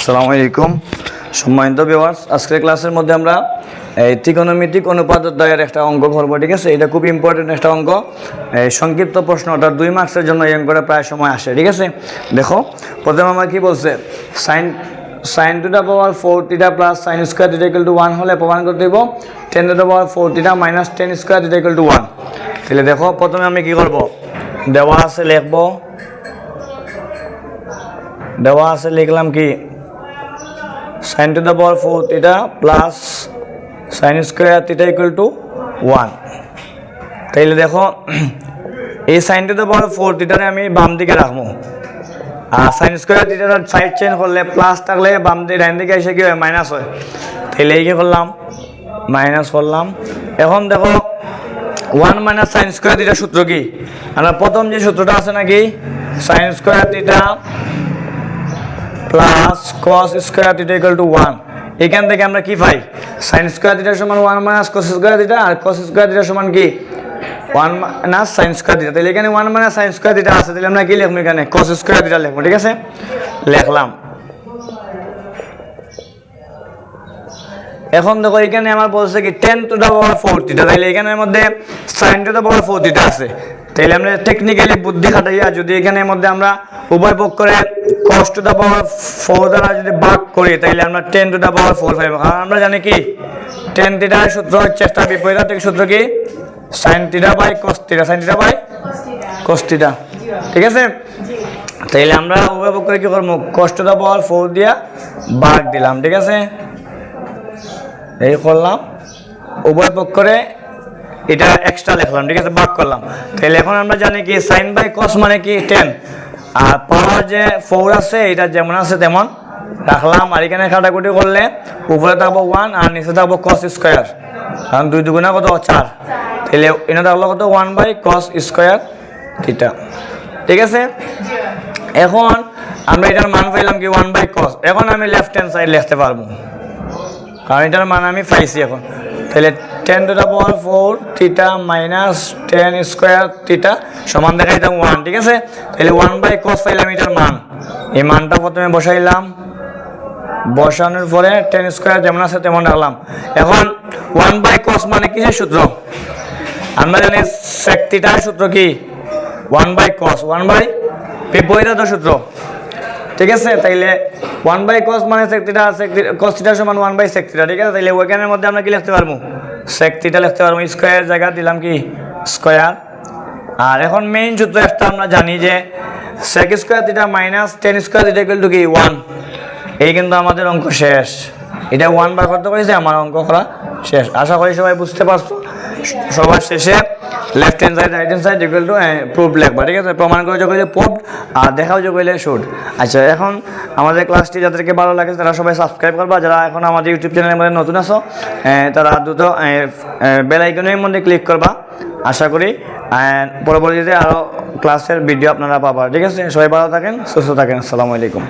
আসসালামু আলাইকুম সম্মানিত ভিউয়ার্স, আজকের ক্লাসের মধ্যে আমরা এই ত্রিকোণমিতিক অনুপাত অধ্যায়ের একটা অঙ্ক করব। ঠিক আছে, এটা খুব ইম্পর্টেন্ট একটা অঙ্ক। এই সংক্ষিপ্ত প্রশ্ন, অর্থাৎ 2 মার্কসের জন্য এই অঙ্কটা প্রায় সময় আসে। ঠিক আছে, দেখো প্রথমে আমার কি বলছে, sine to the power 4 theta plus sine square theta equal to 1 হলে প্রমাণ করতে দেব 10 to the power 4 theta minus 10 square theta equal to 1। তাহলে দেখো প্রথমে আমি কি করব, দেওয়া আছে লিখলাম কি sin to the power 4 theta plus sin square theta equal to 1। তাইলে দেখো এই sin to the power 4 theta আমি বাম দিকে রাখবো, আর sin square theta side change করলে প্লাস থাকলে বাম দিকে ডান দিকে এসে কি হয়, মাইনাস হয়। তাইলে এই কি করলাম, মাইনাস করলাম। এখন দেখো 1 মাইনাস sin square theta সূত্র কি, আমরা প্রথম যে সূত্রটা আছে নাকি sin square theta plus cos square theta equal to 1, এখান থেকে আমরা কি পাই, sin স্কয়ার থিটা সমান 1 মাইনাস cos স্কয়ার থিটা, আর cos স্কয়ার থিটা সমান কি 1 মাইনাস sin স্কয়ার থিটা। তাহলে এখানে 1 মাইনাস sin স্কয়ার থিটা আছে, তাহলে আমরা কি লিখব, এখানে cos স্কয়ার থিটা লিখব। ঠিক আছে, লিখলাম। এখন দেখো এখানে আমার বলছে কি 10 টু দা পাওয়ার 4 থিটা, তাহলে এখানের মধ্যে sin to the power 4 theta আছে। তাহলে আমরা টেকনিক্যালি বুদ্ধি খাটাইয়া যদি এখানের মধ্যে আমরা উভয় পক্ষ করে cos টু দা পাওয়ার 4 দ্বারা যদি ভাগ করি, তাহলে আমরা 10 টু দা পাওয়ার 4 পাবো। কারণ আমরা জানি কি 10 থিটার সূত্র হচ্ছে একটা বিপরীতার্থক সূত্র কি sin theta by cos theta, sin theta by cos theta. ঠিক আছে, তাহলে আমরা উভয় পক্ষ করে কি করব, cos টু দা পাওয়ার 4 দিয়া ভাগ দিলাম। ঠিক আছে, এই করলাম, উভয় পক্ষ করে এটা এক্সট্রা লিখলাম। ঠিক আছে, ভাগ করলাম। তাহলে এখন আমরা জানি কি sin বাই cos মানে কি 10, আর পাওয়ার যে 4 আছে এটা যেমন আছে তেমন রাখলাম। আর এখানে কাটাকুটি করলে উপরে থাকবো 1 আর নিচে থাকবো cos স্কয়ার, কারণ 2 দুগুণা কত 4। তাহলে এনে থাকলো কত 1 বাই cos স্কয়ার থিটা। ঠিক আছে, এখন আমরা এটার মান পাইলাম কি 1 বাই cos। এখন আমি লেফট হ্যান্ড সাইড লিখতে পারবো, কারণ এটার মান আমি পাইছি এখন। তাহলে 10 to the power 4 theta minus 10 square theta সমান দেখা দিতাম 1। ঠিক আছে, তাহলে 1 বাই cos পাইলাম এটার মান। এই মানটা প্রথমে বসাইলাম, বসানোর পরে 10 স্কয়ার যেমন আছে তেমন রাখলাম। এখন 1 বাই cos মানে কিসের সূত্র, আমরা জানি sec থিটার সূত্র কি 1 বাই cos, 1 বাই বিপরীতার্থক সূত্র। ঠিক আছে, তাইলে 1 বাই cos মানে sec থিটা, cos থিটা সমান 1 বাই sec থিটা। ঠিক আছে, তাইলে ওইখানের মধ্যে আমরা কি লিখতে পারবো, sec থিটা লিখতে পারবো। স্কয়ার জায়গা দিলাম কি স্কয়ার। আর এখন মেইন সূত্র একটা আমরা জানি যে sec square theta minus 10 square theta equal two কি 1। এই কিন্তু আমাদের অঙ্ক শেষ। এটা 1 বার করতে পারছি, আমার অঙ্ক করা শেষ। আশা করি সবাই বুঝতে পারছো। সবার শেষে left hand side right hand side equal to proof লিখবা। ঠিক আছে, প্রমাণ করে যোগ হইলে প্রুফ, আর দেখাও যোগ হইলে শুড। আচ্ছা, এখন আমাদের ক্লাসটি যাদেরকে ভালো লাগে তারা সবাই সাবস্ক্রাইব করবা। যারা এখন আমাদের ইউটিউব চ্যানেলের মধ্যে নতুন আছো তারা দ্রুত বেল আইকনের মধ্যে ক্লিক করবা। আশা করি পরবর্তীতে আরও ক্লাসের ভিডিও আপনারা পাবা। ঠিক আছে, সবাই ভালো থাকেন, সুস্থ থাকেন। আসসালামু আলাইকুম।